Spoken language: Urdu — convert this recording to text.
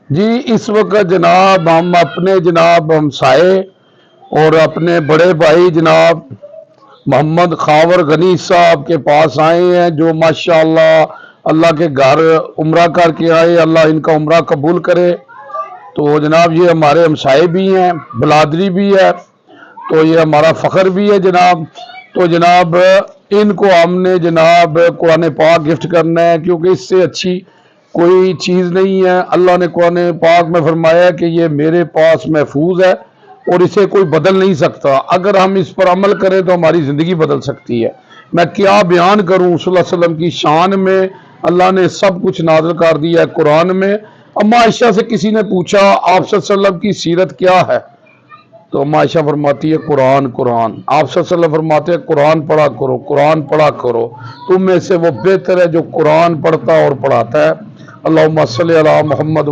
جی اس وقت جناب ہم اپنے جناب ہمسائے اور اپنے بڑے بھائی جناب محمد خاور غنی صاحب کے پاس آئے ہیں، جو ماشاءاللہ اللہ کے گھر عمرہ کر کے آئے، اللہ ان کا عمرہ قبول کرے۔ تو جناب یہ ہمارے ہمسائے بھی ہیں، بلادری بھی ہے، تو یہ ہمارا فخر بھی ہے جناب۔ تو جناب ان کو ہم نے جناب قرآن پاک گفٹ کرنا ہے، کیونکہ اس سے اچھی کوئی چیز نہیں ہے۔ اللہ نے قرآن پاک میں فرمایا کہ یہ میرے پاس محفوظ ہے اور اسے کوئی بدل نہیں سکتا، اگر ہم اس پر عمل کریں تو ہماری زندگی بدل سکتی ہے۔ میں کیا بیان کروں صلی اللہ علیہ وسلم کی شان میں، اللہ نے سب کچھ نازل کر دیا ہے قرآن میں۔ اما عائشہ سے کسی نے پوچھا آپ صلی اللہ علیہ وسلم کی سیرت کیا ہے، تو اما عائشہ فرماتی ہے قرآن قرآن۔ آپ صلی اللہ علیہ وسلم فرماتے ہیں قرآن پڑھا کرو، قرآن پڑھا کرو، تم میں سے وہ بہتر ہے جو قرآن پڑھتا اور پڑھاتا ہے۔ اللہم صلی علی محمد